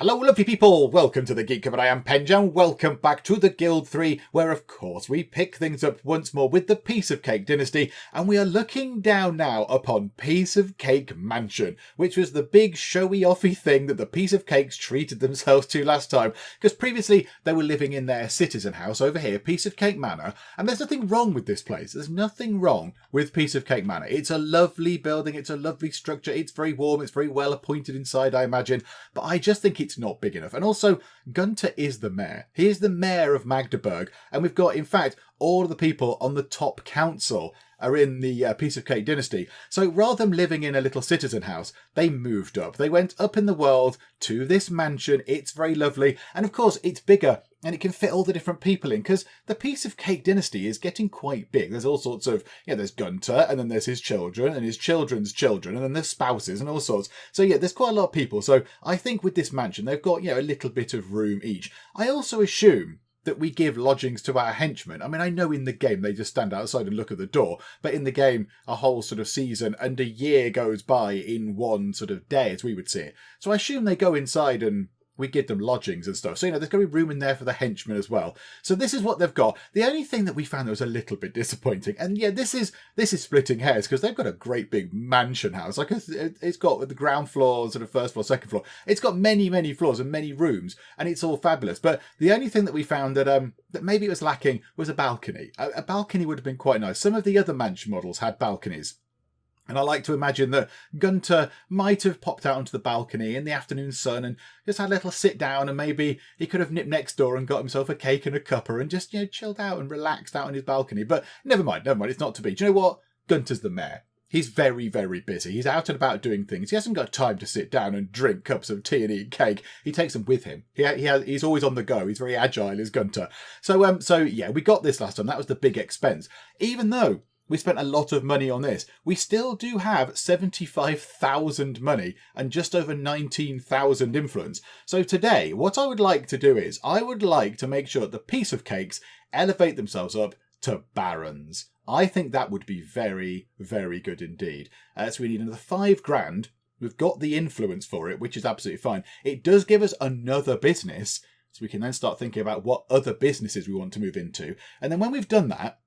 Hello lovely people, welcome to the Geek, but I am Penjan. Welcome back to the Guild 3, where of course we pick things up once more with the PieceOfCake Dynasty, and we are looking down now upon PieceOfCake Mansion, which was the big showy offy thing that the PieceOfCakes treated themselves to last time, because previously they were living in their citizen house over here, PieceOfCake Manor, and there's nothing wrong with this place. There's nothing wrong with PieceOfCake Manor. It's a lovely building, it's a lovely structure, it's very warm, it's very well appointed inside, I imagine, but I just think it's not big enough. And also, Gunter is the mayor. He is the mayor of Magdeburg, and we've got, in fact, all of the people on the top council are in the PieceOfCake Dynasty. So rather than living in a little citizen house, they moved up. They went up in the world to this mansion. It's very lovely, and of course it's bigger and it can fit all the different people in, because the PieceOfCake Dynasty is getting quite big. There's all sorts of, there's Gunter, and then there's his children, and his children's children, and then there's spouses, and all sorts. So yeah, there's quite a lot of people. So I think with this mansion, they've got, a little bit of room each. I also assume that we give lodgings to our henchmen. I mean, I know in the game they just stand outside and look at the door, but in the game, a whole sort of season and a year goes by in one sort of day, as we would see it. So I assume they go inside and we give them lodgings and stuff. So, there's going to be room in there for the henchmen as well. So this is what they've got. The only thing that we found that was a little bit disappointing, and yeah, this is splitting hairs, because they've got a great big mansion house. Like, it's got the ground floor, sort of first floor, second floor. It's got many, many floors and many rooms, and it's all fabulous. But the only thing that we found that maybe it was lacking was a balcony. A balcony would have been quite nice. Some of the other mansion models had balconies. And I like to imagine that Gunter might have popped out onto the balcony in the afternoon sun and just had a little sit down, and maybe he could have nipped next door and got himself a cake and a cuppa and just, chilled out and relaxed out on his balcony. But never mind, it's not to be. Do you know what? Gunter's the mayor. He's very, very busy. He's out and about doing things. He hasn't got time to sit down and drink cups of tea and eat cake. He takes them with him. He's always on the go. He's very agile, is Gunter. So yeah, we got this last time. That was the big expense. Even though we spent a lot of money on this, we still do have 75,000 money and just over 19,000 influence. So today, what I would like to do is, I would like to make sure that the PieceOfCakes elevate themselves up to barons. I think that would be very, very good indeed. So we need another 5 grand. We've got the influence for it, which is absolutely fine. It does give us another business, so we can then start thinking about what other businesses we want to move into. And then when we've done that,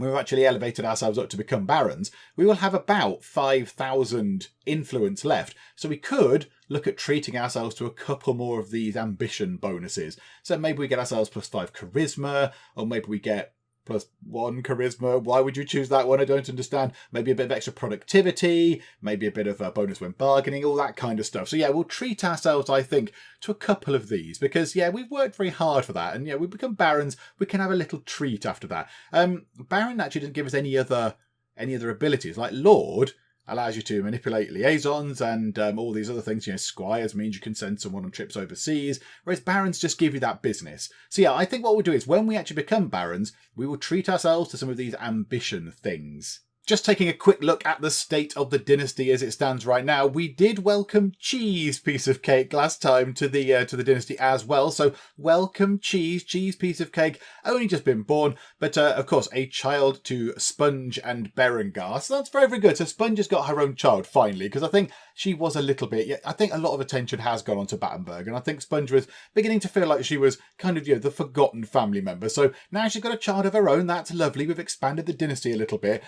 we've actually elevated ourselves up to become barons, we will have about 5,000 influence left. So we could look at treating ourselves to a couple more of these ambition bonuses. So maybe we get ourselves +5 charisma, or maybe we get +1 charisma. Why would you choose that one? I don't understand. Maybe a bit of extra productivity, maybe a bit of a bonus when bargaining, all that kind of stuff. So yeah, we'll treat ourselves, I think, to a couple of these, because yeah, we've worked very hard for that, and yeah, we become barons, we can have a little treat after that. Baron actually doesn't give us any other abilities. Like Lord allows you to manipulate liaisons and all these other things. Squires means you can send someone on trips overseas, whereas barons just give you that business. So yeah, I think what we'll do is, when we actually become barons, we will treat ourselves to some of these ambition things. Just taking a quick look at the state of the dynasty as it stands right now, we did welcome Cheese PieceOfCake last time to the dynasty as well. So welcome Cheese PieceOfCake, only just been born, but of course a child to Sponge and Berengar. So that's very, very good. So Sponge has got her own child finally, because I think she was a little bit, I think a lot of attention has gone on to Battenberg, and I think Sponge was beginning to feel like she was kind of, the forgotten family member. So now she's got a child of her own. That's lovely. We've expanded the dynasty a little bit.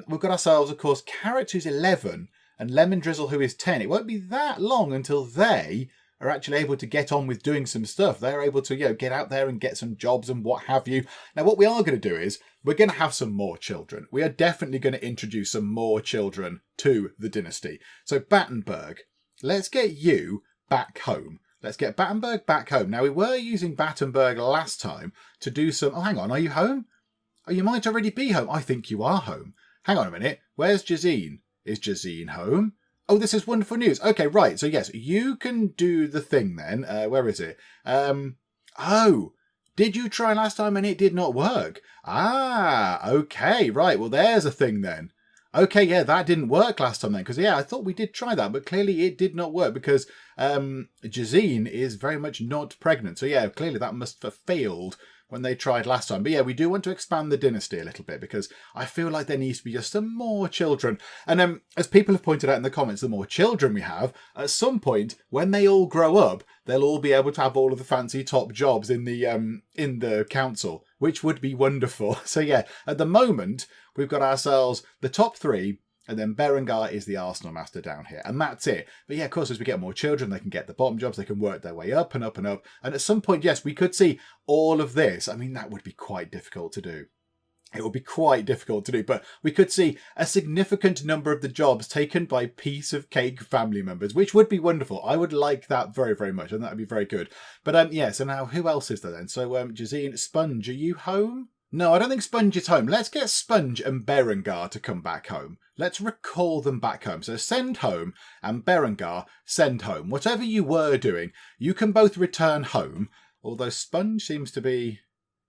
We've got ourselves, of course, Carrot, who's 11, and Lemon Drizzle, who is 10. It won't be that long until they are actually able to get on with doing some stuff. They're able to, get out there and get some jobs and what have you. Now, what we are going to do is, we're going to have some more children. We are definitely going to introduce some more children to the dynasty. So Battenberg, let's get you back home. Let's get Battenberg back home. Now, we were using Battenberg last time to do some... Oh, hang on. Are you home? Oh, you might already be home. I think you are home. Hang on a minute. Where's Jazine? Is Jazine home? Oh, this is wonderful news. Okay, right. So, yes, you can do the thing then. Where is it? Oh, did you try last time and it did not work? Ah, okay, right. Well, there's a thing then. Okay, yeah, that didn't work last time then, because, yeah, I thought we did try that, but clearly it did not work because Jazine is very much not pregnant. So, yeah, clearly that must have failed when they tried last time. But yeah, we do want to expand the dynasty a little bit because I feel like there needs to be just some more children. And as people have pointed out in the comments, the more children we have, at some point when they all grow up, they'll all be able to have all of the fancy top jobs in the council, which would be wonderful. So yeah, at the moment we've got ourselves the top 3. And then Berengar is the Arsenal master down here. And that's it. But yeah, of course, as we get more children, they can get the bottom jobs. They can work their way up and up and up. And at some point, yes, we could see all of this. I mean, that would be quite difficult to do. It would be quite difficult to do. But we could see a significant number of the jobs taken by PieceOfCake family members, which would be wonderful. I would like that very, very much. And that would be very good. But yeah, so now who else is there then? So Jazine, Sponge, are you home? No, I don't think Sponge is home. Let's get Sponge and Berengar to come back home. Let's recall them back home. So send home and Berengar, send home. Whatever you were doing, you can both return home. Although Sponge seems to be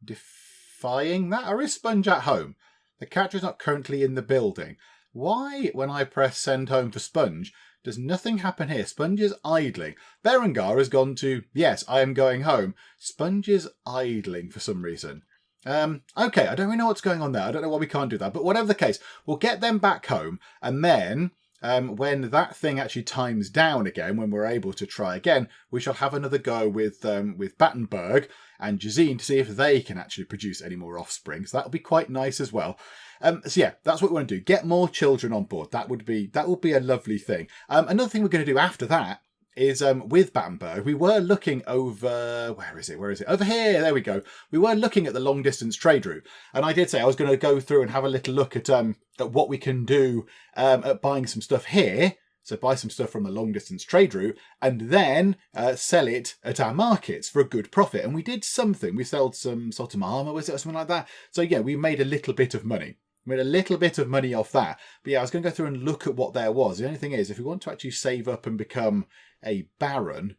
defying that. Or is Sponge at home? The character is not currently in the building. Why, when I press send home for Sponge, does nothing happen here? Sponge is idling. Berengar has gone to, yes, I am going home. Sponge is idling for some reason. Okay, I don't really know what's going on there. I don't know why we can't do that. But whatever the case, we'll get them back home. And then when that thing actually times down again, when we're able to try again, we shall have another go with Battenberg and Jazine to see if they can actually produce any more offspring. So that'll be quite nice as well. So yeah, that's what we want to do. Get more children on board. That would be a lovely thing. Another thing we're going to do after that is with Battenberg, we were looking over, where is it? Over here, there we go. We were looking at the long distance trade route. And I did say I was going to go through and have a little look at what we can do at buying some stuff here. So buy some stuff from the long distance trade route and then sell it at our markets for a good profit. And we did something. We sold some armor, was it, or something like that? So yeah, we made a little bit of money. We made a little bit of money off that. But yeah, I was going to go through and look at what there was. The only thing is, if we want to actually save up and become a baron,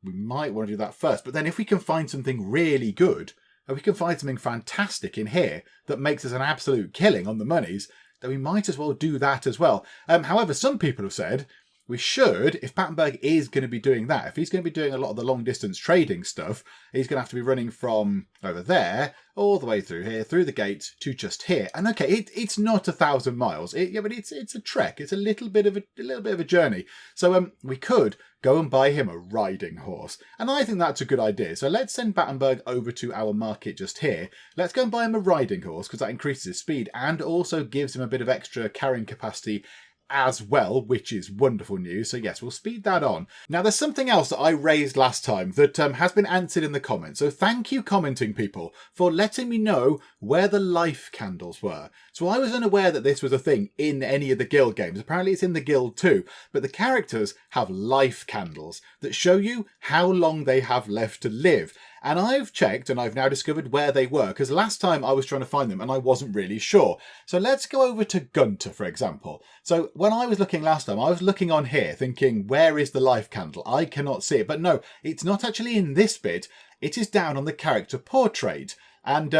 we might want to do that first. But then if we can find something really good, and we can find something fantastic in here that makes us an absolute killing on the monies, then we might as well do that as well. However, some people have said we should, if Battenberg is going to be doing that, if he's going to be doing a lot of the long distance trading stuff, he's going to have to be running from over there all the way through here, through the gate to just here. And okay, it's not 1,000 miles. But it's a trek. It's a little bit of a journey. So we could go and buy him a riding horse. And I think that's a good idea. So let's send Battenberg over to our market just here. Let's go and buy him a riding horse because that increases his speed and also gives him a bit of extra carrying capacity as well, which is wonderful news. So yes, we'll speed that on. Now there's something else that I raised last time that has been answered in the comments. So thank you, commenting people, for letting me know where the life candles were. So I was unaware that this was a thing in any of the guild games. Apparently it's in the guild too, but the characters have life candles that show you how long they have left to live. And I've checked and I've now discovered where they were, because last time I was trying to find them and I wasn't really sure. So let's go over to Gunter, for example. So when I was looking last time, I was looking on here thinking, where is the life candle? I cannot see it. But no, it's not actually in this bit. It is down on the character portrait. And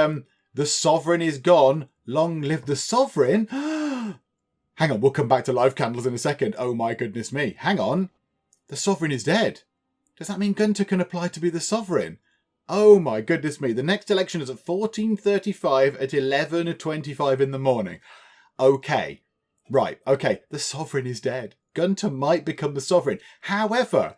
the sovereign is gone. Long live the sovereign. Hang on, we'll come back to life candles in a second. Oh my goodness me. Hang on. The sovereign is dead. Does that mean Gunter can apply to be the sovereign? Oh my goodness me. The next election is at 14:35 at 11:25 in the morning. Okay. Right. Okay. The sovereign is dead. Gunter might become the sovereign. However,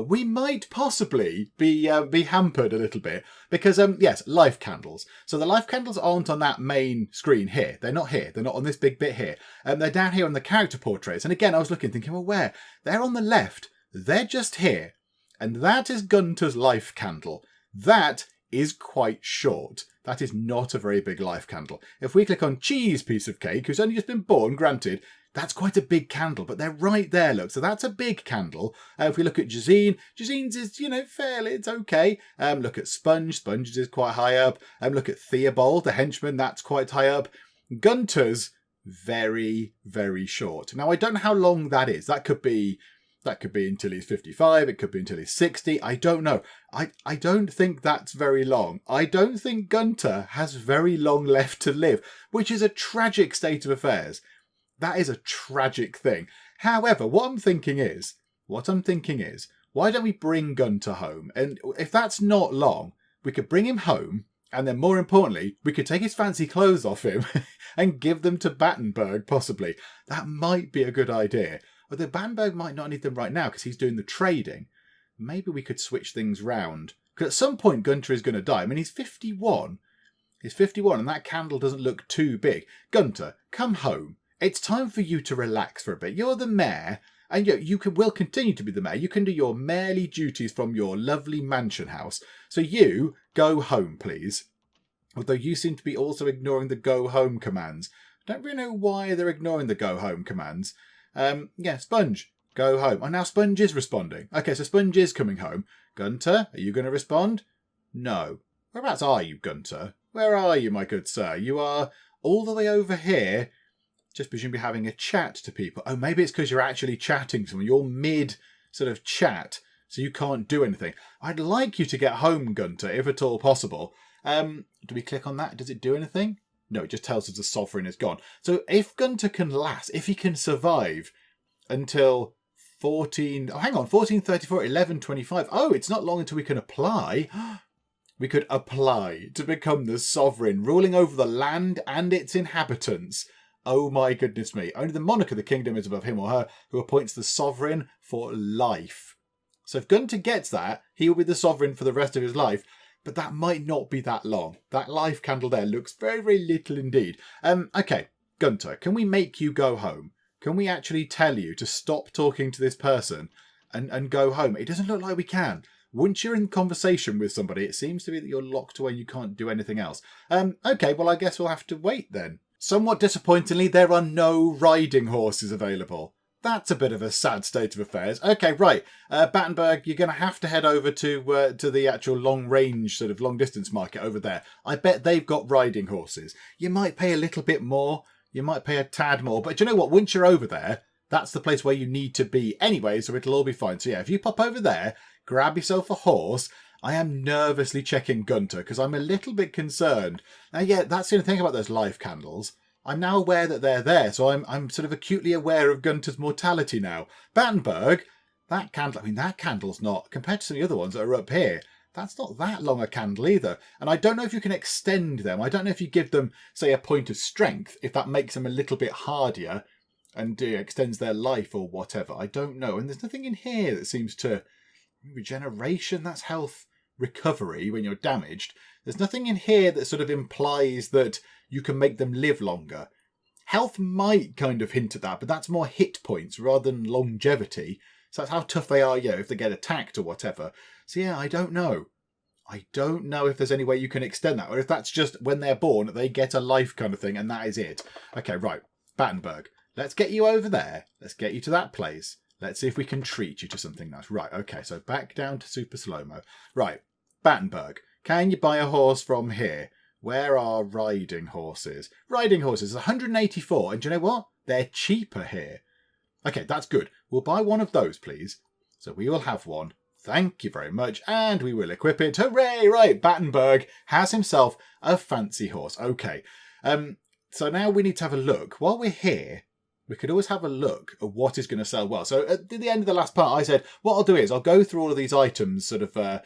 we might possibly be hampered a little bit because, yes, life candles. So the life candles aren't on that main screen here. They're not here. They're not on this big bit here. They're down here on the character portraits. And again, I was looking, thinking, well, where? They're on the left. They're just here. And that is Gunter's life candle. That is quite short. That is not a very big life candle. If we click on PieceOfCake, who's only just been born, granted, that's quite a big candle, but they're right there, look. So that's a big candle. If we look at Jazine's is, fairly, it's okay. Look at Sponge's is quite high up. Look at Theobald, the henchman, that's quite high up. Gunter's very, very short. Now, I don't know how long that is. That could be until he's 55. It could be until he's 60. I don't know. I don't think that's very long. I don't think Gunter has very long left to live, which is a tragic state of affairs. That is a tragic thing. However, what I'm thinking is, why don't we bring Gunter home? And if that's not long, we could bring him home And then more importantly, we could take his fancy clothes off him and give them to Battenberg, possibly. That might be a good idea. Although Battenberg might not need them right now because he's doing the trading. Maybe we could switch things round. Because at some point Gunter is going to die. I mean, he's 51. He's 51 and that candle doesn't look too big. Gunter, come home. It's time for you to relax for a bit. You're the mayor. And will continue to be the mayor. You can do your mayorly duties from your lovely mansion house. So you go home, please. Although you seem to be also ignoring the go home commands. Don't really know why they're ignoring the go home commands. Yeah, Sponge, go home. Oh, now Sponge is responding. Okay, so Sponge is coming home. Gunter, are you going to respond? No. Whereabouts are you, Gunter? Where are you, my good sir? You are all the way over here, just presumably having a chat to people. Oh, maybe it's because you're actually chatting to someone. You're mid sort of chat, so you can't do anything. I'd like you to get home, Gunter, if at all possible. Do we click on that? Does it do anything? No, it just tells us the sovereign is gone. So if Gunter can last, if he can survive until 1434, 1125. Oh, it's not long until we can apply. We could apply to become the sovereign, ruling over the land and its inhabitants. Oh my goodness me. Only the monarch of the kingdom is above him or her, who appoints the sovereign for life. So if Gunter gets that, he will be the sovereign for the rest of his life. But that might not be that long. That life candle there looks very, very little indeed. Okay, Gunter, can we make you go home? Can we actually tell you to stop talking to this person and go home? It doesn't look like we can. Once you're in conversation with somebody, it seems to be that you're locked away and you can't do anything else. Okay, well, I guess we'll have to wait then. Somewhat disappointingly, there are no riding horses available. That's a bit of a sad state of affairs. Okay, right. Battenberg, you're going to have to head over to the actual long-range, sort of long-distance market over there. I bet they've got riding horses. You might pay a little bit more. You might pay a tad more. But do you know what? Once you're over there, that's the place where you need to be anyway, so it'll all be fine. So yeah, if you pop over there, grab yourself a horse. I am nervously checking Gunter because I'm a little bit concerned. Now, yeah, that's the only thing about those life candles. I'm now aware that they're there, so I'm sort of acutely aware of Gunter's mortality now. Battenberg, that candle, I mean, that candle's not, compared to some of the other ones that are up here, that's not that long a candle either. And I don't know if you can extend them. I don't know if you give them, say, a point of strength, if that makes them a little bit hardier and extends their life or whatever. I don't know. And there's nothing in here that seems to... Regeneration, that's health recovery when you're damaged. There's nothing in here that sort of implies that you can make them live longer. Health might kind of hint at that, but that's more hit points rather than longevity. So that's how tough they are, if they get attacked or whatever. So yeah, I don't know. I don't know if there's any way you can extend that, or if that's just when they're born, they get a life kind of thing, and that is it. Okay, right. Battenberg, let's get you over there. Let's get you to that place. Let's see if we can treat you to something nice. Right, okay, so back down to super slow-mo. Right, Battenberg, can you buy a horse from here? Where are riding horses? Riding horses, 184, and do you know what? They're cheaper here. Okay, that's good. We'll buy one of those, please. So we will have one. Thank you very much, and we will equip it. Hooray! Right, Battenberg has himself a fancy horse. Okay, so now we need to have a look. While we're here, we could always have a look at what is going to sell well. So at the end of the last part, I said, what I'll do is I'll go through all of these items sort of,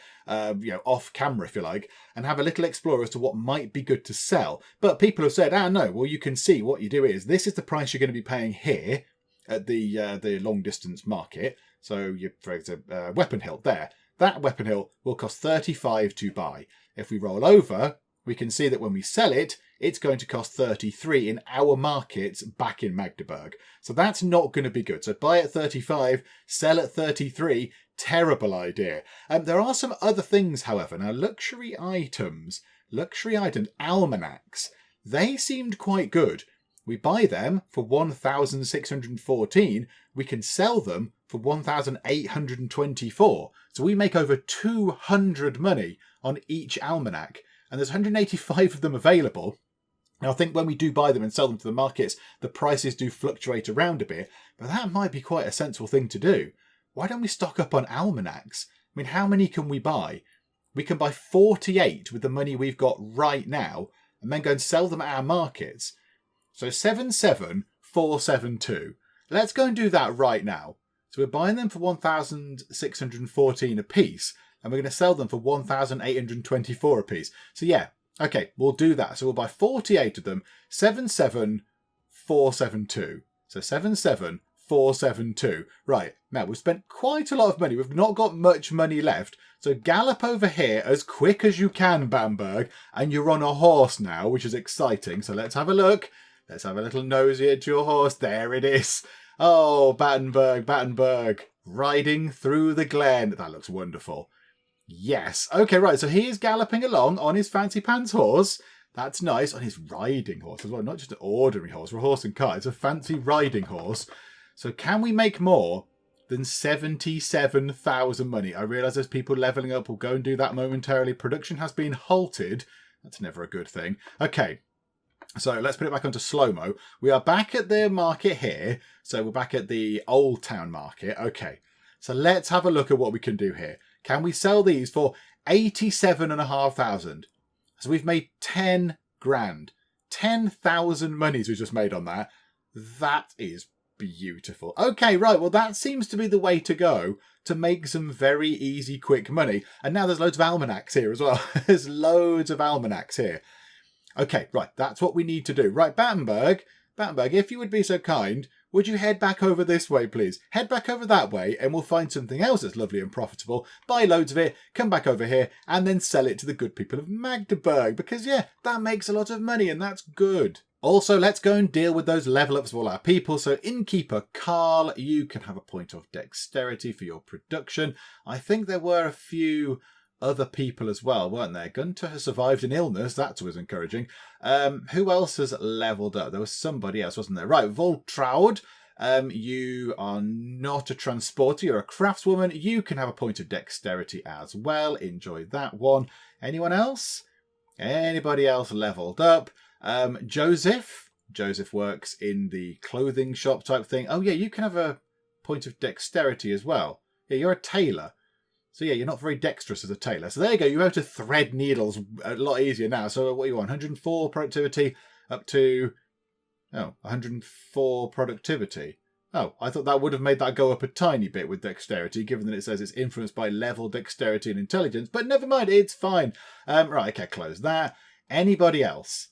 off camera, if you like, and have a little explore as to what might be good to sell. But people have said, no, well, you can see what you do is this is the price you're going to be paying here at the long distance market. So there's a weapon hilt there. That weapon hilt will cost 35 to buy. If we roll over, we can see that when we sell it, it's going to cost 33 in our markets back in Magdeburg. So that's not going to be good. So buy at 35, sell at 33, terrible idea. There are some other things, however. Now, luxury items, almanacs, they seemed quite good. We buy them for 1,614. We can sell them for 1,824. So we make over 200 money on each almanac. And there's 185 of them available. Now, I think when we do buy them and sell them to the markets, the prices do fluctuate around a bit, but that might be quite a sensible thing to do. Why don't we stock up on almanacs? I mean, how many can we buy? We can buy 48 with the money we've got right now, and then go and sell them at our markets. So 77472. Let's go and do that right now. So we're buying them for 1,614 a piece, and we're going to sell them for 1,824 a piece. So yeah, Okay, we'll do that. So we'll buy 48 of them. 77472. So 77472. Right, now we've spent quite a lot of money. We've not got much money left. So gallop over here as quick as you can, Battenberg. And you're on a horse now, which is exciting. So let's have a look. Let's have a little nosy at your horse. There it is. Oh, Battenberg, Battenberg. Riding through the glen. That looks wonderful. Yes. Okay, right. So he is galloping along on his fancy pants horse. That's nice. On his riding horse as well. Not just an ordinary horse or a horse and cart. It's a fancy riding horse. So can we make more than 77,000 money? I realise there's people levelling up. We'll go and do that momentarily. Production has been halted. That's never a good thing. Okay. So let's put it back onto slow-mo. We are back at the market here. So we're back at the Old Town Market. Okay. So let's have a look at what we can do here. Can we sell these for 87,500? So we've made 10 grand. 10,000 monies we've just made on that. That is beautiful. Okay, right. Well, that seems to be the way to go to make some very easy, quick money. And now there's loads of almanacs here as well. There's loads of almanacs here. Okay, right. That's what we need to do. Right, Battenberg, if you would be so kind, would you head back over this way, please? Head back over that way and we'll find something else that's lovely and profitable. Buy loads of it, come back over here and then sell it to the good people of Magdeburg. Because, yeah, that makes a lot of money and that's good. Also, let's go and deal with those level ups of all our people. So, innkeeper Carl, you can have a point of dexterity for your production. I think there were a few other people as well, weren't there? Gunter has survived an illness. That's always encouraging. Who else has leveled up? There was somebody else, wasn't there? Right, Voltraud, you are not a transporter. You're a craftswoman. You can have a point of dexterity as well. Enjoy that one. Anyone else? Anybody else leveled up? Joseph works in the clothing shop type thing. Oh, yeah, you can have a point of dexterity as well. Yeah, you're a tailor. So yeah, you're not very dexterous as a tailor. So there you go. You're able to thread needles a lot easier now. So what are you on? 104 productivity up to 104 productivity. Oh, I thought that would have made that go up a tiny bit with dexterity, given that it says it's influenced by level, dexterity, and intelligence. But never mind, it's fine. Right, okay, close that. Anybody else?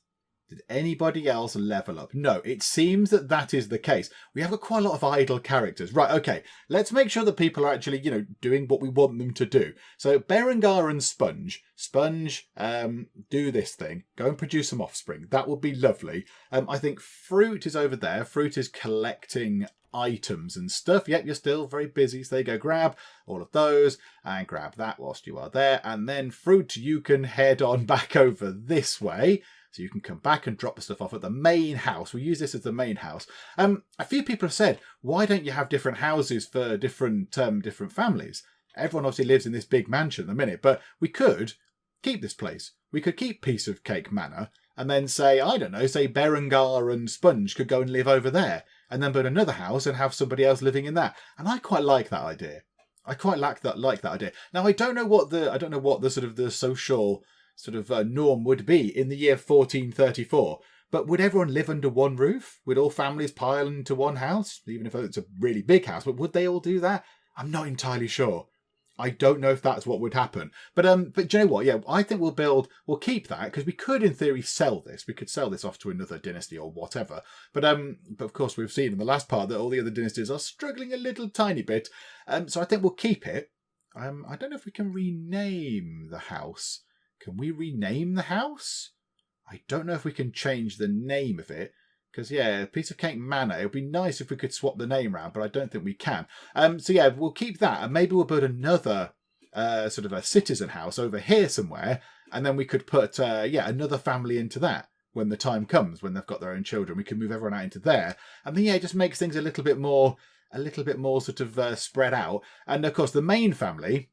Did anybody else level up? No, it seems that that is the case. We have got quite a lot of idle characters. Right, okay. Let's make sure that people are actually, doing what we want them to do. So Berengar and Sponge. Sponge, do this thing. Go and produce some offspring. That would be lovely. I think Fruit is over there. Fruit is collecting items and stuff. Yep, you're still very busy. So there you go. Grab all of those and grab that whilst you are there. And then Fruit, you can head on back over this way. So you can come back and drop the stuff off at the main house. We'll use this as the main house. A few people have said, why don't you have different houses for different families? Everyone obviously lives in this big mansion at the minute, but we could keep this place. We could keep PieceOfCake Manor and then say, I don't know, say Berengar and Sponge could go and live over there and then build another house and have somebody else living in that. And I quite like that idea. I quite like that idea. Now, I don't know what the sort of the social norm would be in the year 1434. But would everyone live under one roof? Would all families pile into one house? Even if it's a really big house, but would they all do that? I'm not entirely sure. I don't know if that's what would happen. But do you know what? Yeah, I think we'll keep that because we could in theory sell this. We could sell this off to another dynasty or whatever. But of course we've seen in the last part that all the other dynasties are struggling a little tiny bit. So I think we'll keep it. I don't know if we can rename the house. Can we rename the house? I don't know if we can change the name of it. Because, yeah, PieceOfCake Manor, it would be nice if we could swap the name around, but I don't think we can. So, yeah, we'll keep that. And maybe we'll build another sort of a citizen house over here somewhere. And then we could put, another family into that when the time comes, when they've got their own children. We can move everyone out into there. And then, yeah, it just makes things a little bit more sort of spread out. And, of course, the main family,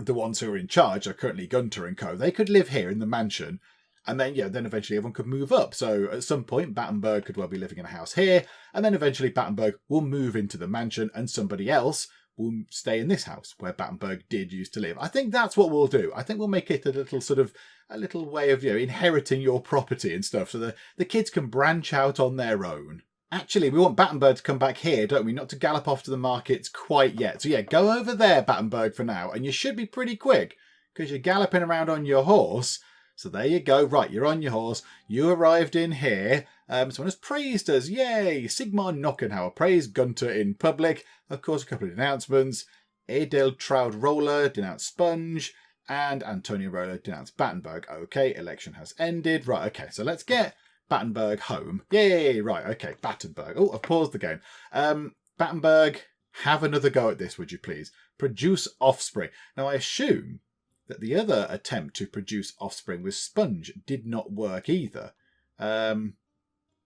the ones who are in charge are currently Gunter and co. They could live here in the mansion. And then, then eventually everyone could move up. So at some point, Battenberg could well be living in a house here. And then eventually Battenberg will move into the mansion and somebody else will stay in this house where Battenberg did used to live. I think that's what we'll do. I think we'll make it a little way of, inheriting your property and stuff. So the kids can branch out on their own. Actually, we want Battenberg to come back here, don't we? Not to gallop off to the markets quite yet. So yeah, go over there, Battenberg, for now. And you should be pretty quick because you're galloping around on your horse. So there you go. Right, you're on your horse. You arrived in here. Someone has praised us. Yay! Sigmar Nockenhauer praised Gunter in public. Of course, a couple of announcements. Edeltraud Roller denounced Sponge. And Antonio Roller denounced Battenberg. Okay, election has ended. Right, okay, so let's get Battenberg home. Yay! Right, okay, Battenberg. Oh, I've paused the game. Battenberg, have another go at this, would you please? Produce offspring. Now, I assume that the other attempt to produce offspring with Sponge did not work either. But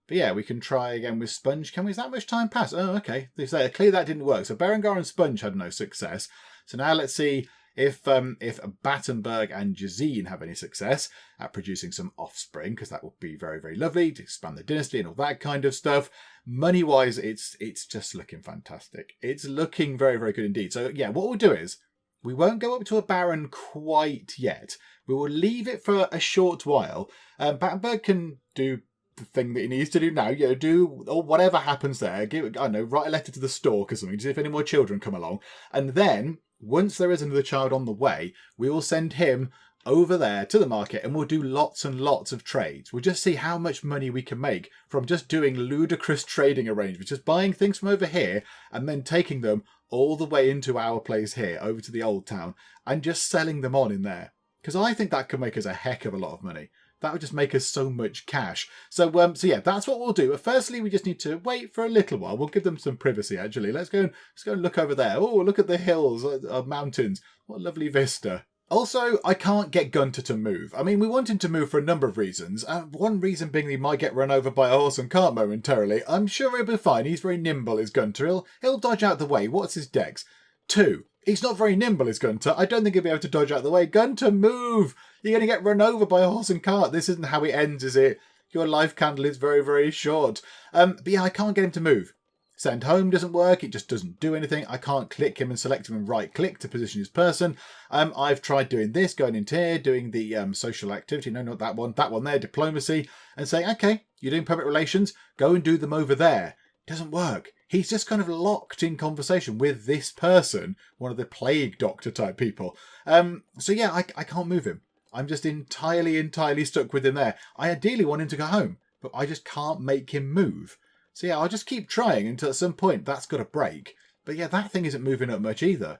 yeah, we can try again with Sponge. Can we? Is that much time pass? Oh, okay. Clearly that didn't work. So Berengar and Sponge had no success. So now let's see if Battenberg and Jazine have any success at producing some offspring, because that would be very, very lovely to expand the dynasty and all that kind of stuff. Money-wise, it's just looking fantastic. It's looking very, very good indeed. So yeah, what we'll do is, we won't go up to a Baron quite yet. We will leave it for a short while. Battenberg can do the thing that he needs to do now. You know, do or whatever happens there. I don't know, write a letter to the stork or something to see if any more children come along. And then, once there is another child on the way, we will send him over there to the market and we'll do lots and lots of trades. We'll just see how much money we can make from just doing ludicrous trading arrangements, just buying things from over here and then taking them all the way into our place here, over to the old town, and just selling them on in there. Because I think that could make us a heck of a lot of money. That would just make us so much cash. So yeah, that's what we'll do. But firstly, we just need to wait for a little while. We'll give them some privacy, actually. Let's go and look over there. Oh, look at the hills, mountains. What a lovely vista. Also, I can't get Gunter to move. I mean, we want him to move for a number of reasons. One reason being he might get run over by a horse and cart momentarily. I'm sure he'll be fine. He's very nimble, is Gunter. He'll dodge out the way. What's his dex? 2. He's not very nimble, is Gunter. I don't think he'll be able to dodge out the way. Gunter, move! You're going to get run over by a horse and cart. This isn't how it ends, is it? Your life candle is very, very short. But yeah, I can't get him to move. Send home doesn't work. It just doesn't do anything. I can't click him and select him and right click to position his person. I've tried doing this, going into here, doing the social activity. No, not that one. That one there, diplomacy. And saying, okay, you're doing public relations. Go and do them over there. Doesn't work. He's just kind of locked in conversation with this person, one of the plague doctor type people. So yeah, I can't move him. I'm just entirely stuck with him there. I ideally want him to go home, but I just can't make him move. So yeah, I'll just keep trying until at some point that's got to break. But yeah, that thing isn't moving up much either.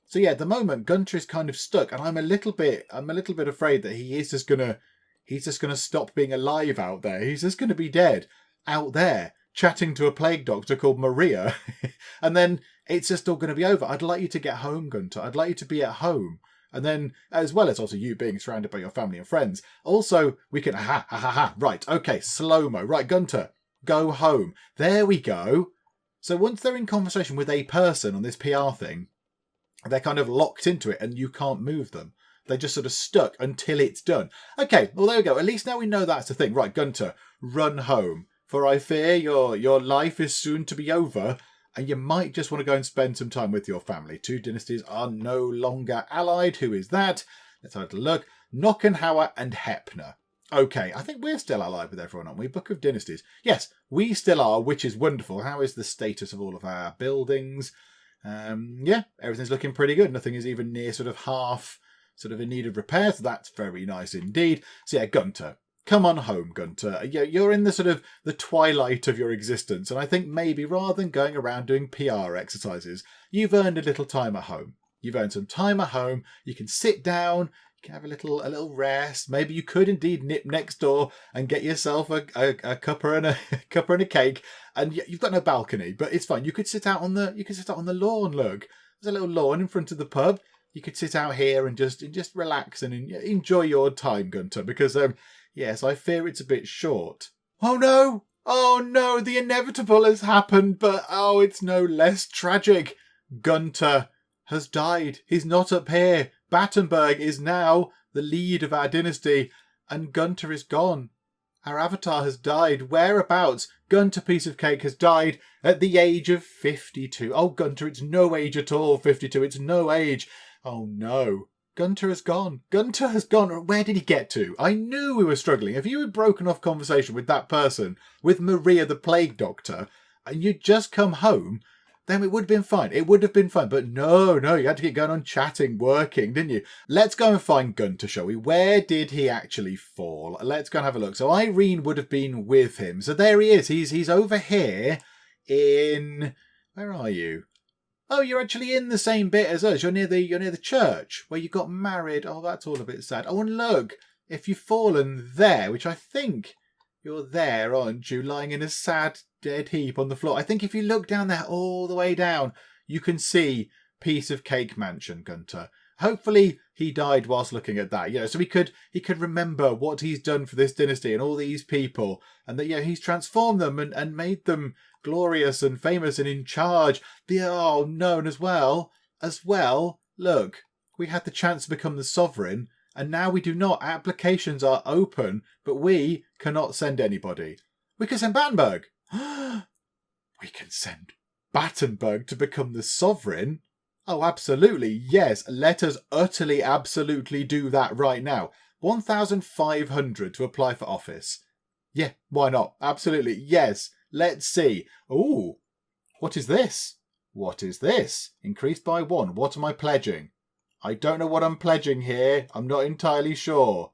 So yeah, at the moment Gunter is kind of stuck, and I'm a little bit afraid that he's just gonna stop being alive out there. He's just gonna be dead out there, chatting to a plague doctor called Maria, and then it's just all gonna be over. I'd like you to get home, Gunter. I'd like you to be at home. And then, as well as also you being surrounded by your family and friends, also we can, right, okay, slow-mo. Right, Gunter, go home. There we go. So once they're in conversation with a person on this PR thing, they're kind of locked into it and you can't move them. They're just sort of stuck until it's done. Okay, well, there we go. At least now we know that's the thing. Right, Gunter, run home. For I fear your life is soon to be over, and you might just want to go and spend some time with your family. 2 dynasties are no longer allied. Who is that? Let's have a look. Nockenhauer and Hepner. Okay, I think we're still allied with everyone, aren't we? Book of Dynasties. Yes, we still are, which is wonderful. How is the status of all of our buildings? Yeah, everything's looking pretty good. Nothing is even near sort of half sort of in need of repair, so that's very nice indeed. So yeah, Gunter. Come on home, Gunter. You're in the sort of the twilight of your existence, and I think maybe rather than going around doing PR exercises, you've earned a little time at home. You've earned some time at home. You can sit down, you can have a little rest. Maybe you could indeed nip next door and get yourself a cuppa and a cake. And you've got no balcony, but it's fine. You could sit out on the lawn. Look, there's a little lawn in front of the pub. You could sit out here and just relax and enjoy your time, Gunter, because yes, I fear it's a bit short. Oh no! Oh no, the inevitable has happened, but oh, it's no less tragic. Gunter has died. He's not up here. Battenberg is now the lead of our dynasty, and Gunter is gone. Our avatar has died. Whereabouts? Gunter PieceOfCake has died at the age of 52. Oh, Gunter, it's no age at all, 52. It's no age. Oh no. Gunter has gone. Gunter has gone. Where did he get to? I knew we were struggling. If you had broken off conversation with that person, with Maria the Plague Doctor, and you'd just come home, then it would have been fine. It would have been fine. But no, you had to keep going on chatting, working, didn't you? Let's go and find Gunter, shall we? Where did he actually fall? Let's go and have a look. So Irene would have been with him. So there he is. He's over here in... Where are you? Oh, you're actually in the same bit as us. You're near the church where you got married. Oh, that's all a bit sad. Oh, and look, if you've fallen there, which I think you're there, aren't you, lying in a sad dead heap on the floor. I think if you look down there all the way down, you can see PieceOfCake Mansion, Gunter. Hopefully he died whilst looking at that, so he could remember what he's done for this dynasty and all these people, and that he's transformed them and made them glorious and famous and in charge. And as well, look, we had the chance to become the sovereign, and now we do not. Applications are open, but we cannot send anybody. We can send Battenberg. We can send Battenberg to become the sovereign. Oh, absolutely, yes. Let us utterly, absolutely do that right now. 1,500 to apply for office. Yeah, why not? Absolutely, yes. Let's see. Ooh, what is this? What is this? Increased by 1. What am I pledging? I don't know what I'm pledging here. I'm not entirely sure.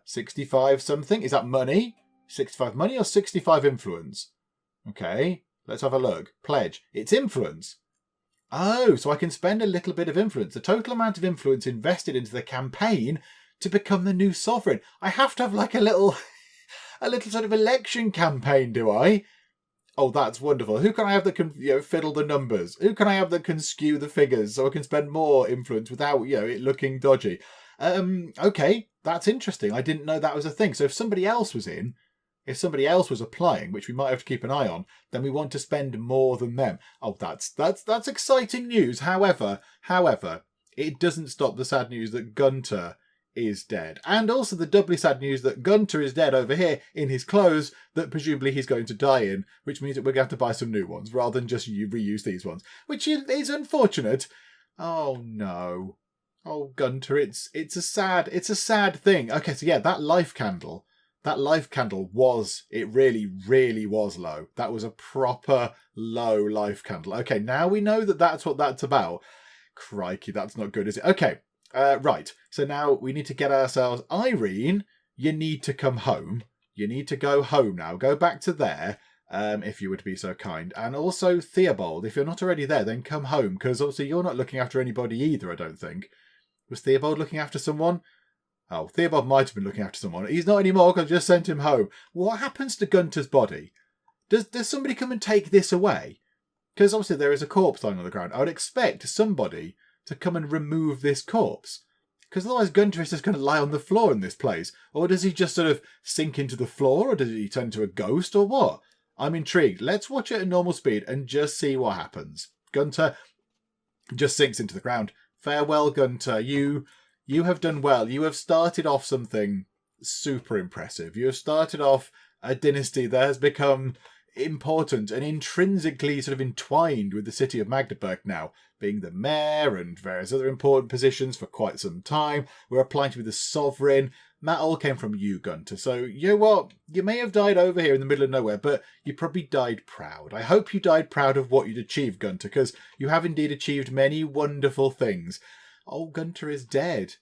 65 something. Is that money? 65 money or 65 influence? Okay, let's have a look. Pledge. It's influence. Oh, so I can spend a little bit of influence. The total amount of influence invested into the campaign to become the new sovereign. I have to have like a little sort of election campaign, do I? Oh, that's wonderful. Who can I have that can fiddle the numbers? Who can I have that can skew the figures so I can spend more influence without it looking dodgy? Okay, that's interesting. I didn't know that was a thing. So if somebody else was applying, which we might have to keep an eye on, then we want to spend more than them. Oh, that's exciting news. However, it doesn't stop the sad news that Gunter is dead. And also the doubly sad news that Gunter is dead over here in his clothes that presumably he's going to die in, which means that we're going to have to buy some new ones rather than just reuse these ones, which is unfortunate. Oh no. Oh, Gunter, it's a sad thing. Okay, so yeah, that life candle really, really was low. That was a proper low life candle. Okay, now we know that that's what that's about. Crikey, that's not good, is it? Okay, right. So now we need to get ourselves... Irene, you need to come home. You need to go home now. Go back to there, if you would be so kind. And also Theobald, if you're not already there, then come home, because obviously you're not looking after anybody either, I don't think. Was Theobald looking after someone? Oh, Theobald might have been looking after someone. He's not anymore because I just sent him home. What happens to Gunter's body? Does somebody come and take this away? Because obviously there is a corpse lying on the ground. I would expect somebody to come and remove this corpse. Because otherwise Gunter is just going to lie on the floor in this place. Or does he just sort of sink into the floor? Or does he turn into a ghost? Or what? I'm intrigued. Let's watch it at normal speed and just see what happens. Gunter just sinks into the ground. Farewell, Gunter. You have done well. You have started off something super impressive. You have started off a dynasty that has become important and intrinsically sort of entwined with the city of Magdeburg now, being the mayor and various other important positions for quite some time. We're applying to be the sovereign. That all came from you, Gunter. So, you know what? You may have died over here in the middle of nowhere, but you probably died proud. I hope you died proud of what you'd achieved, Gunter, because you have indeed achieved many wonderful things. Oh, Gunter is dead.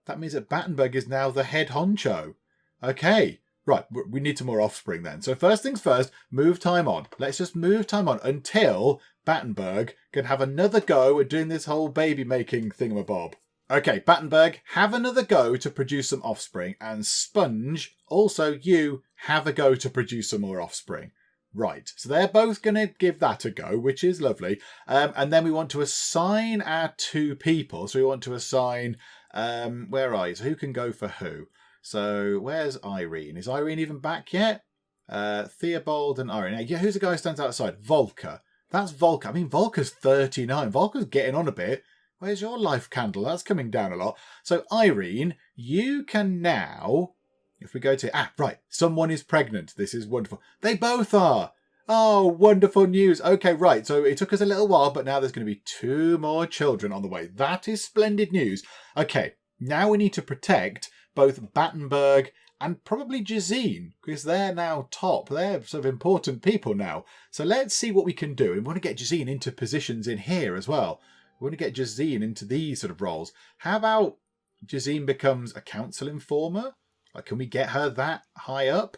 That means that Battenberg is now the head honcho. Okay. Right, we need some more offspring then. So first things first, move time on. Let's just move time on until Battenberg can have another go at doing this whole baby making thingamabob. Okay, Battenberg, have another go to produce some offspring. And Sponge, also you, have a go to produce some more offspring. Right, so they're both going to give that a go, which is lovely. And then we want to assign our 2 people. So we want to assign, where are you? So who can go for who? So where's Irene? Is Irene even back yet? Theobald and Irene. Yeah, who's the guy who stands outside? Volker. That's Volker. I mean, Volker's 39. Volker's getting on a bit. Where's your life candle? That's coming down a lot. So Irene, you can now... If we go to... right. Someone is pregnant. This is wonderful. They both are. Oh, wonderful news. Okay, right. So it took us a little while, but now there's going to be 2 more children on the way. That is splendid news. Okay, now we need to protect both Battenberg and probably Jazine, because they're now top. They're sort of important people now. So let's see what we can do. And we want to get Jazine into positions in here as well. We want to get Jazine into these sort of roles. How about Jazine becomes a council informer? Like, can we get her that high up?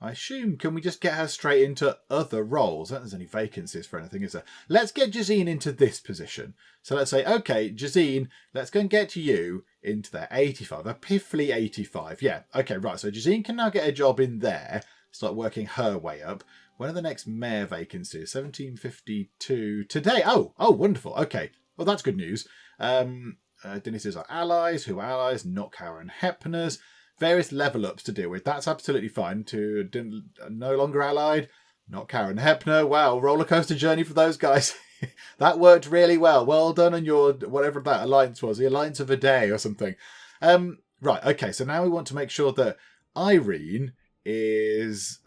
I assume, can we just get her straight into other roles? I don't think there's any vacancies for anything, is there? Let's get Jazine into this position. So let's say, okay, Jazine, let's go and get you into there. 85, a piffly 85. Yeah, okay, right. So Jazine can now get a job in there, start working her way up. When are the next mayor vacancies? 1752 today. Oh, wonderful. Okay, well, that's good news. Dynasty's our allies. Who are allies? Not Karen Hepners. Various level ups to deal with. That's absolutely fine. To no longer allied, not Karen Hepner. Wow, roller coaster journey for those guys. That worked really well. Well done on your whatever that alliance was, the alliance of a day or something. Right. Okay. So now we want to make sure that Irene is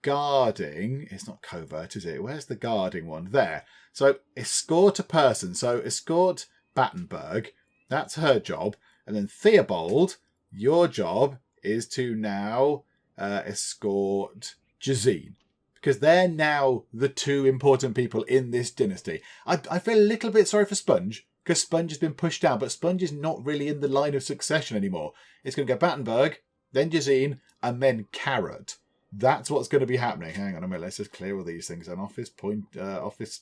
guarding. It's not covert, is it? Where's the guarding one? There. So escort a person. So escort Battenberg. That's her job. And then Theobald. Your job is to now escort Jazine, because they're now the two important people in this dynasty. I feel a little bit sorry for Sponge, because Sponge has been pushed down, but Sponge is not really in the line of succession anymore. It's going to go Battenberg, then Jazine, and then Carrot. That's what's going to be happening. Hang on a minute, let's just clear all these things. An office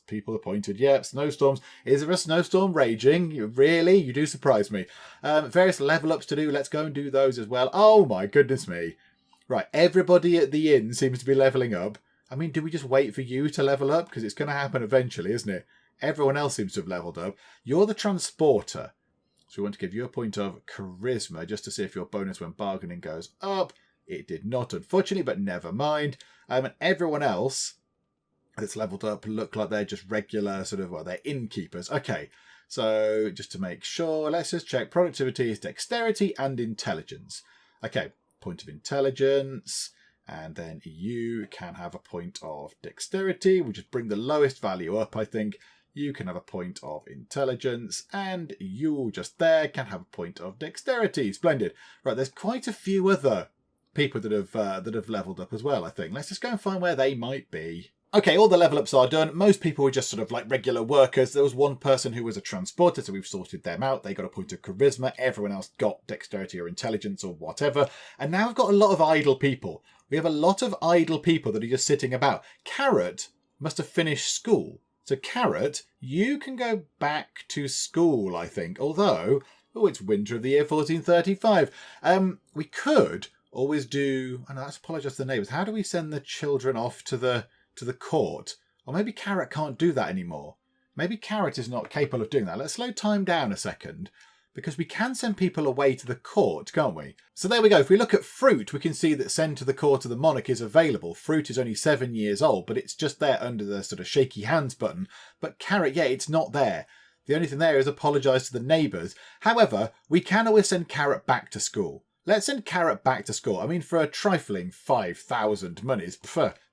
people appointed. Yep, snowstorms. Is there a snowstorm raging? Really? You do surprise me. Various level ups to do. Let's go and do those as well. Oh my goodness me. Right, everybody at the inn seems to be leveling up. I mean, do we just wait for you to level up? Because it's going to happen eventually, isn't it? Everyone else seems to have leveled up. You're the transporter. So we want to give you a point of charisma just to see if your bonus when bargaining goes up. It did not, unfortunately, but never mind. And everyone else that's leveled up look like they're just regular sort of, well, they're innkeepers. Okay, so just to make sure, let's just check. Productivity is dexterity and intelligence. Okay, point of intelligence. And then you can have a point of dexterity. We'll just bring the lowest value up, I think. You can have a point of intelligence. And you just there can have a point of dexterity. Splendid. Right, there's quite a few other people that have leveled up as well, I think. Let's just go and find where they might be. Okay, all the level ups are done. Most people were just sort of like regular workers. There was one person who was a transporter, so we've sorted them out. They got a point of charisma. Everyone else got dexterity or intelligence or whatever. And now we've got a lot of idle people. We have a lot of idle people that are just sitting about. Carrot must have finished school. So Carrot, you can go back to school, I think. Although, it's winter of the year 1435. We could always do, and let's apologise to the neighbours. How do we send the children off to the court? Or maybe Carrot can't do that anymore. Maybe Carrot is not capable of doing that. Let's slow time down a second, because we can send people away to the court, can't we? So there we go. If we look at Fruit, we can see that send to the court of the monarch is available. Fruit is only 7 years old, but it's just there under the sort of shaky hands button. But Carrot, yeah, it's not there. The only thing there is apologise to the neighbours. However, we can always send Carrot back to school. Let's send Carrot back to school. I mean, for a trifling 5,000 monies,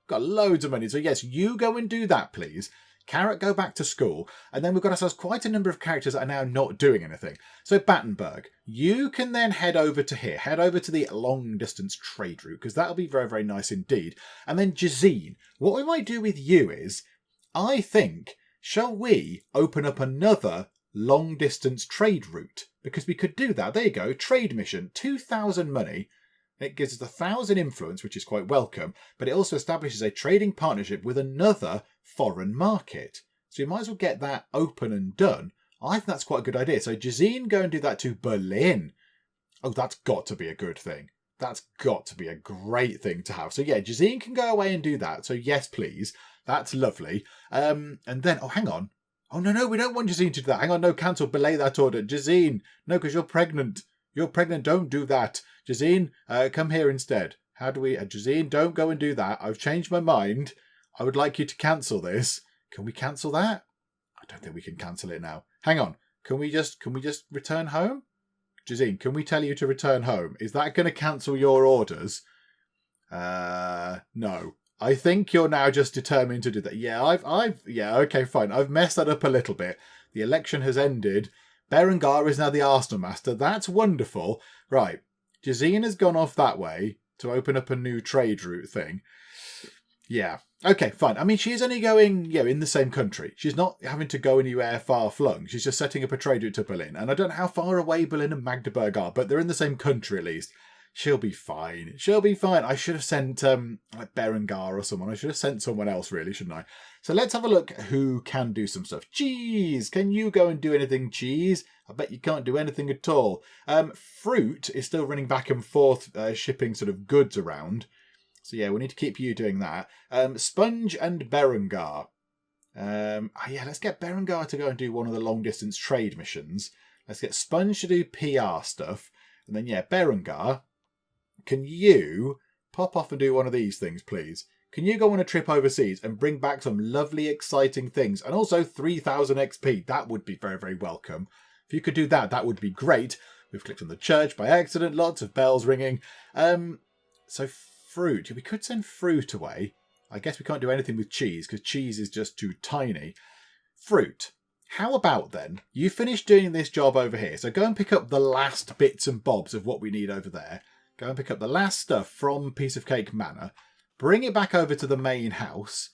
got loads of money. So yes, you go and do that, please. Carrot, go back to school. And then we've got ourselves quite a number of characters that are now not doing anything. So Battenberg, you can then head over to here. Head over to the long-distance trade route, because that'll be very, very nice indeed. And then Jazine, what we might do with you is, I think, shall we open up another long-distance trade route? Because we could do that. There you go. Trade mission. 2,000 money. It gives us 1,000 influence, which is quite welcome. But it also establishes a trading partnership with another foreign market. So you might as well get that open and done. I think that's quite a good idea. So Jazine, go and do that to Berlin. Oh, that's got to be a good thing. That's got to be a great thing to have. So yeah, Jazine can go away and do that. So yes, please. That's lovely. And then, oh, hang on. Oh, no, we don't want Jazine to do that. Hang on, no, cancel, belay that order. Jazine, no, because you're pregnant. You're pregnant, don't do that. Jazine, come here instead. How do we... Jazine, don't go and do that. I've changed my mind. I would like you to cancel this. Can we cancel that? I don't think we can cancel it now. Hang on. Can we just return home? Jazine, can we tell you to return home? Is that going to cancel your orders? No. I think you're now just determined to do that. Yeah, yeah, okay, fine. I've messed that up a little bit. The election has ended. Berengar is now the Arsenal master. That's wonderful. Right. Jazine has gone off that way to open up a new trade route thing. Yeah. Okay, fine. I mean, she is only going, in the same country. She's not having to go anywhere far-flung. She's just setting up a trade route to Berlin. And I don't know how far away Berlin and Magdeburg are, but they're in the same country at least. She'll be fine. She'll be fine. I should have sent, like Berengar or someone. I should have sent someone else, really, shouldn't I? So let's have a look who can do some stuff. Cheese! Can you go and do anything, Cheese? I bet you can't do anything at all. Fruit is still running back and forth, shipping sort of goods around. So yeah, we need to keep you doing that. Sponge and Berengar. Let's get Berengar to go and do one of the long-distance trade missions. Let's get Sponge to do PR stuff. And then, Berengar, can you pop off and do one of these things, please? Can you go on a trip overseas and bring back some lovely, exciting things? And also 3,000 XP. That would be very, very welcome. If you could do that, that would be great. We've clicked on the church by accident. Lots of bells ringing. So fruit. We could send fruit away. I guess we can't do anything with cheese because cheese is just too tiny. Fruit. How about then, you finish doing this job over here. So go and pick up the last bits and bobs of what we need over there. Go and pick up the last stuff from PieceOfCake Manor. Bring it back over to the main house.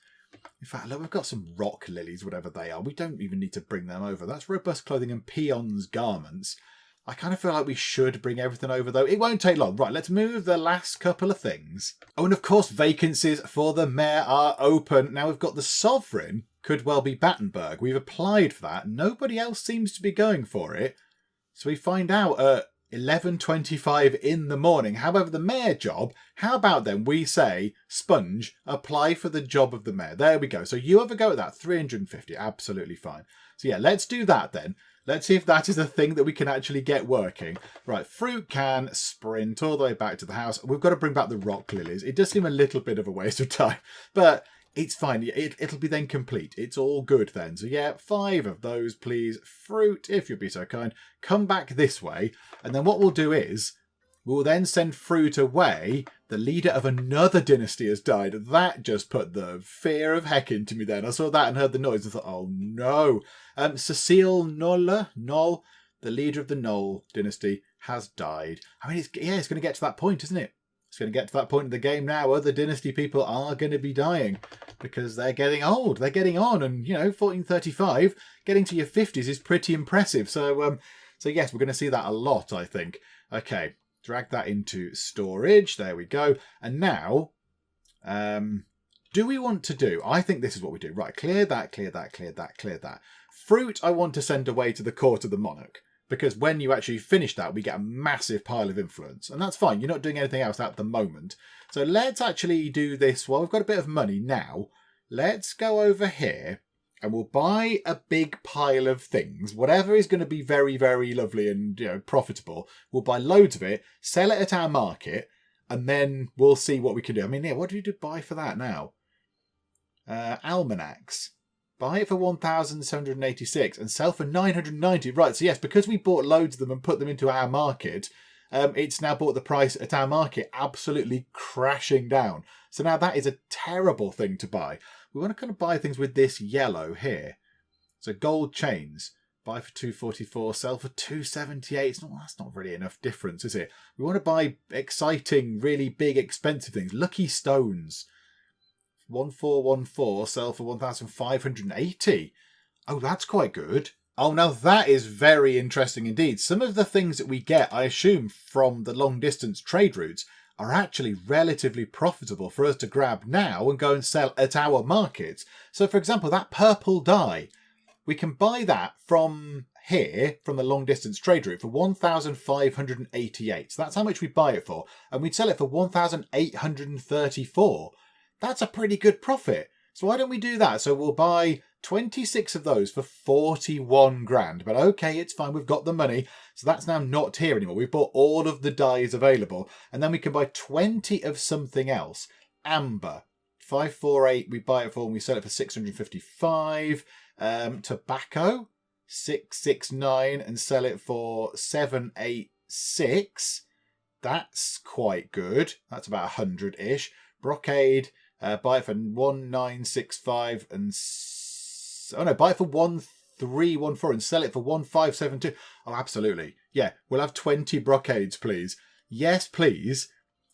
In fact, look, we've got some rock lilies, whatever they are. We don't even need to bring them over. That's robust clothing and peons garments. I kind of feel like we should bring everything over, though. It won't take long. Right, let's move the last couple of things. Oh, and of course, vacancies for the mayor are open. Now we've got the sovereign. Could well be Battenberg. We've applied for that. Nobody else seems to be going for it. So we find out at 11:25 in the morning. However, the mayor job, how about then we say, Sponge, apply for the job of the mayor. There we go. So you have a go at that. 350. Absolutely fine. So yeah, let's do that then. Let's see if that is a thing that we can actually get working. Right, fruit can sprint all the way back to the house. We've got to bring back the rock lilies. It does seem a little bit of a waste of time, but it's fine. It'll be then complete. It's all good then. So yeah, 5 of those, please. Fruit, if you'd be so kind. Come back this way. And then what we'll do is, we'll then send fruit away. The leader of another dynasty has died. That just put the fear of heck into me then. I saw that and heard the noise and thought, oh no. Cecile Knoll, the leader of the Knoll dynasty, has died. I mean, it's going to get to that point, isn't it? It's going to get to that point in the game now. Other dynasty people are going to be dying because they're getting old. They're getting on. And, 1435, getting to your 50s is pretty impressive. So yes, we're going to see that a lot, I think. Okay, drag that into storage. There we go. And now, do we want to do... I think this is what we do. Right, clear that, clear that, clear that, clear that. Fruit I want to send away to the court of the monarch. Because when you actually finish that, we get a massive pile of influence. And that's fine. You're not doing anything else at the moment. So let's actually do this. Well, we've got a bit of money now. Let's go over here and we'll buy a big pile of things. Whatever is going to be very, very lovely and profitable. We'll buy loads of it, sell it at our market, and then we'll see what we can do. I mean, what do you buy for that now? Almanacs. Buy it for 1,786 and sell for 990. Right, so yes, because we bought loads of them and put them into our market, it's now brought the price at our market absolutely crashing down. So now that is a terrible thing to buy. We want to kind of buy things with this yellow here. So gold chains. Buy for 244, sell for 278. That's not really enough difference, is it? We want to buy exciting, really big, expensive things. Lucky stones. 1414, sell for 1,580. Oh, that's quite good. Oh, now that is very interesting indeed. Some of the things that we get, I assume, from the long distance trade routes are actually relatively profitable for us to grab now and go and sell at our markets. So, for example, that purple dye, we can buy that from here, from the long distance trade route, for 1,588. So that's how much we buy it for. And we'd sell it for 1,834. That's a pretty good profit. So why don't we do that? So we'll buy 26 of those for 41 grand. But okay, it's fine. We've got the money. So that's now not here anymore. We've bought all of the dyes available. And then we can buy 20 of something else. Amber. 548 we buy it for and we sell it for 655. Tobacco. 669 and sell it for 786. That's quite good. That's about 100-ish. Brocade. Buy it for 1965 and... buy it for 1314 and sell it for 1572. Oh, absolutely. Yeah, we'll have 20 brocades, please. Yes, please.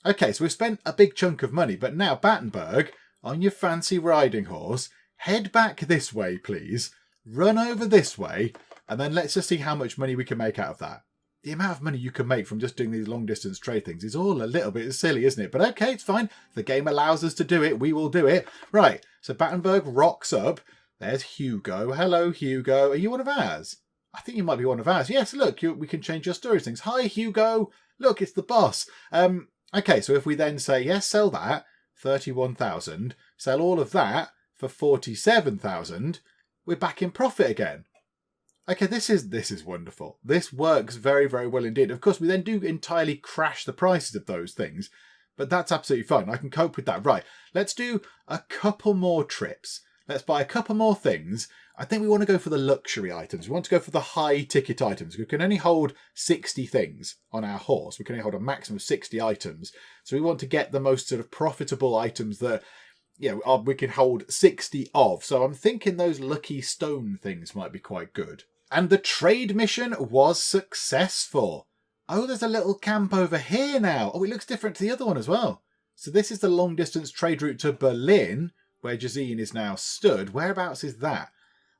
Okay, so we've spent a big chunk of money, but now, Battenberg, on your fancy riding horse, head back this way, please. Run over this way, and then let's just see how much money we can make out of that. The amount of money you can make from just doing these long-distance trade things is all a little bit silly, isn't it? But okay, it's fine. If the game allows us to do it, we will do it. Right, so Battenberg rocks up. There's Hugo. Hello, Hugo. Are you one of ours? I think you might be one of ours. Yes, look, we can change your storage things. Hi, Hugo. Look, it's the boss. Okay, so if we then say, yes, sell that, 31,000. Sell all of that for 47,000. We're back in profit again. Okay, this is wonderful. This works very, very well indeed. Of course, we then do entirely crash the prices of those things, but that's absolutely fine. I can cope with that. Right, let's do a couple more trips. Let's buy a couple more things. I think we want to go for the luxury items. We want to go for the high-ticket items. We can only hold 60 things on our horse. We can only hold a maximum of 60 items. So we want to get the most sort of profitable items that we can hold 60 of. So I'm thinking those lucky stone things might be quite good. And the trade mission was successful. Oh, there's a little camp over here now. Oh, it looks different to the other one as well. So this is the long-distance trade route to Berlin, where Jazine is now stood. Whereabouts is that?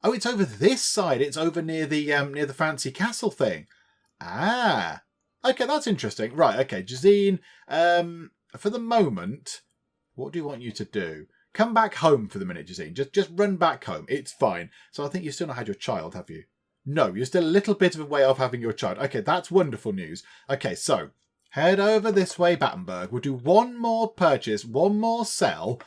Oh, it's over this side. It's over near the fancy castle thing. Ah. Okay, that's interesting. Right, okay, Jazine, for the moment, what do you want you to do? Come back home for the minute, Jazine. Just run back home. It's fine. So I think you've still not had your child, have you? No, you're still a little bit of a way off having your child. Okay, that's wonderful news. Okay, so head over this way, Battenberg. We'll do one more purchase, one more sell.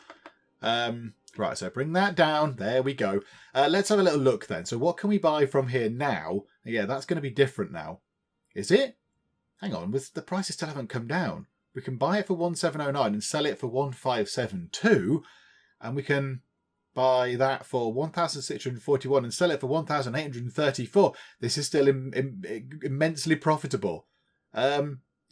Right, so bring that down. There we go. Let's have a little look then. So what can we buy from here now? Yeah, that's going to be different now. Is it? Hang on, the prices still haven't come down. We can buy it for 1709 and sell it for 1572. And we can buy that for 1,641 and sell it for 1,834. This is still immensely profitable.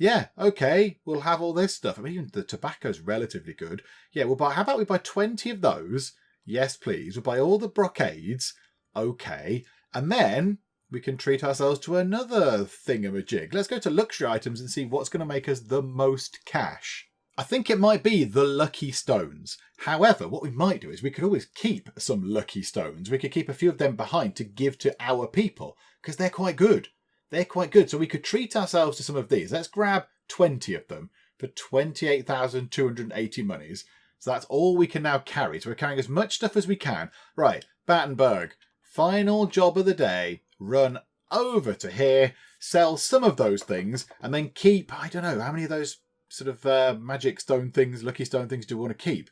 Yeah, okay, we'll have all this stuff. I mean, even the tobacco's relatively good. Yeah, how about we buy 20 of those? Yes, please. We'll buy all the brocades. Okay. And then we can treat ourselves to another thingamajig. Let's go to luxury items and see what's going to make us the most cash. I think it might be the lucky stones. However, what we might do is we could always keep some lucky stones. We could keep a few of them behind to give to our people because they're quite good. They're quite good. So we could treat ourselves to some of these. Let's grab 20 of them for 28,280 monies. So that's all we can now carry. So we're carrying as much stuff as we can. Right, Battenberg, final job of the day. Run over to here, sell some of those things, and then keep, I don't know, how many of those sort of magic stone things, lucky stone things do we want to keep?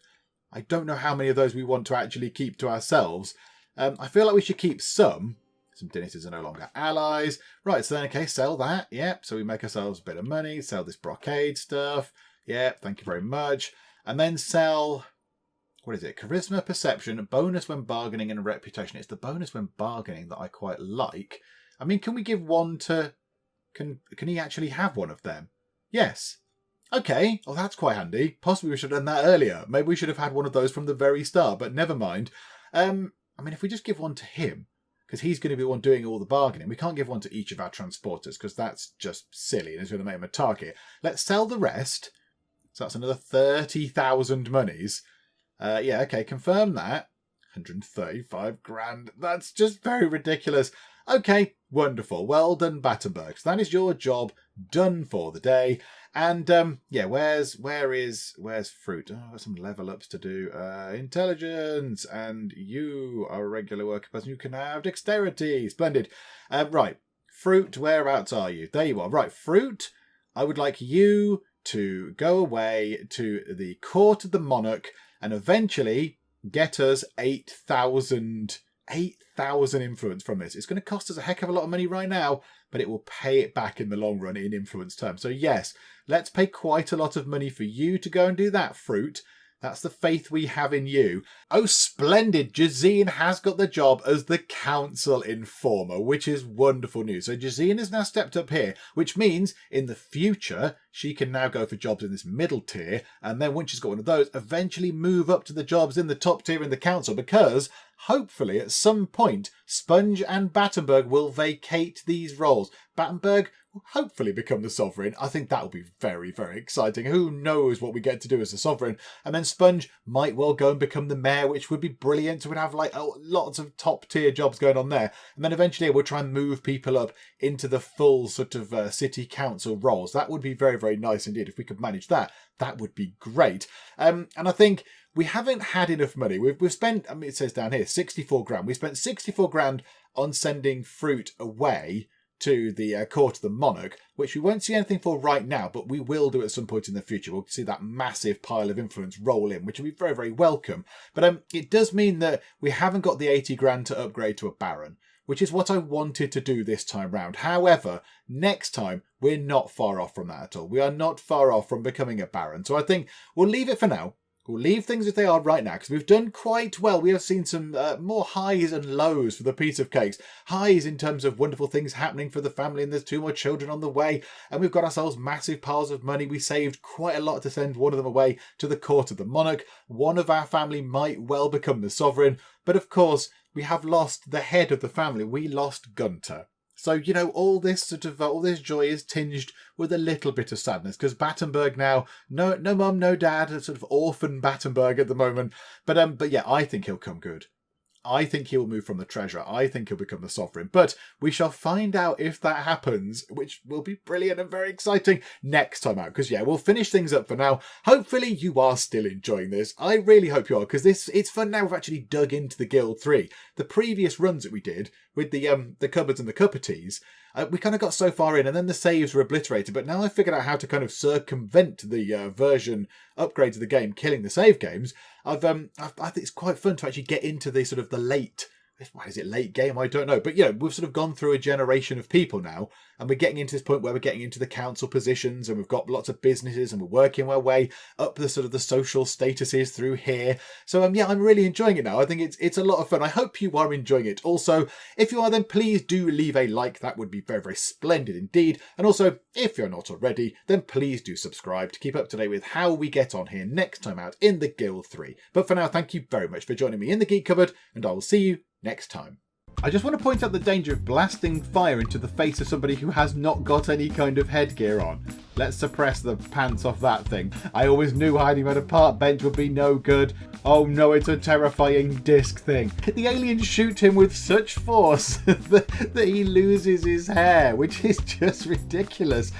I don't know how many of those we want to actually keep to ourselves. I feel like we should keep some. Some dynasties are no longer allies. Right, so then, okay, sell that. Yep, so we make ourselves a bit of money. Sell this brocade stuff. Yep, thank you very much. And then sell, what is it? Charisma, perception, bonus when bargaining, and reputation. It's the bonus when bargaining that I quite like. I mean, can we give one to... Can he actually have one of them? Yes. Okay, well, that's quite handy. Possibly we should have done that earlier. Maybe we should have had one of those from the very start, but never mind. I mean, if we just give one to him, because he's going to be the one doing all the bargaining. We can't give one to each of our transporters because that's just silly and it's going to make him a target. Let's sell the rest. So that's another 30,000 monies. Yeah, okay, confirm that. 135 grand. That's just very ridiculous. Okay, wonderful. Well done, Battenberg. So that is your job done for the day. And yeah, where's fruit? Oh, I've got some level ups to do. Intelligence, and you are a regular worker person. You can have dexterity. Splendid. Right, fruit. Whereabouts are you? There you are. Right, fruit. I would like you to go away to the court of the Monarch and eventually get us 8,000 influence from this. It's going to cost us a heck of a lot of money right now, but it will pay it back in the long run in influence terms. So yes, let's pay quite a lot of money for you to go and do that, fruit. That's the faith we have in you. Oh, splendid. Jazine has got the job as the council informer, which is wonderful news. So Jazine has now stepped up here, which means in the future, she can now go for jobs in this middle tier. And then once she's got one of those, eventually move up to the jobs in the top tier in the council, because hopefully at some point, Sponge and Battenberg will vacate these roles. Battenberg hopefully become the sovereign. I think that will be very, very exciting. Who knows what we get to do as the sovereign? And then Sponge might well go and become the mayor, which would be brilliant. So we'd have like lots of top tier jobs going on there. And then eventually we'll try and move people up into the full sort of city council roles. That would be very, very nice indeed. If we could manage that, that would be great. And I think we haven't had enough money. We've spent, I mean, it says down here, 64 grand. We spent 64 grand on sending fruit away to the court of the Monarch, which we won't see anything for right now, but we will do at some point in the future. We'll see that massive pile of influence roll in, which will be very, very welcome. But it does mean that we haven't got the 80 grand to upgrade to a baron, which is what I wanted to do this time round. However, next time, we're not far off from that at all. We are not far off from becoming a baron. So I think we'll leave it for now. We'll leave things as they are right now because we've done quite well. We have seen some more highs and lows for the PieceOfCakes. Highs in terms of wonderful things happening for the family, and there's 2 more children on the way. And we've got ourselves massive piles of money. We saved quite a lot to send one of them away to the court of the Monarch. One of our family might well become the sovereign. But of course, we have lost the head of the family. We lost Gunter. So, you know, all this sort of all this joy is tinged with a little bit of sadness because Battenberg now, no mum, no dad, a sort of orphan Battenberg at the moment. But yeah, I think he'll come good. I think he'll move from the treasurer. I think he'll become the sovereign. But we shall find out if that happens, which will be brilliant and very exciting next time out. Because, yeah, we'll finish things up for now. Hopefully you are still enjoying this. I really hope you are, because it's fun now we've actually dug into the Guild 3. The previous runs that we did with the cupboards and the cuppetees, we kind of got so far in and then the saves were obliterated. But now I figured out how to kind of circumvent the version upgrade to the game, killing the save games. I think it's quite fun to actually get into the sort of the late, why is it late game? I don't know. But, you know, we've sort of gone through a generation of people now, and we're getting into this point where we're getting into the council positions, and we've got lots of businesses, and we're working our way up the sort of the social statuses through here. So, yeah, I'm really enjoying it now. I think it's a lot of fun. I hope you are enjoying it. Also, if you are, then please do leave a like. That would be very, very splendid indeed. And also, if you're not already, then please do subscribe to keep up to date with how we get on here next time out in the Guild 3. But for now, thank you very much for joining me in the Geek Cupboard, and I will see you next time. I just want to point out the danger of blasting fire into the face of somebody who has not got any kind of headgear on. Let's suppress the pants off that thing. I always knew hiding behind a park bench would be no good. Oh no, it's a terrifying disc thing. The aliens shoot him with such force that he loses his hair, which is just ridiculous.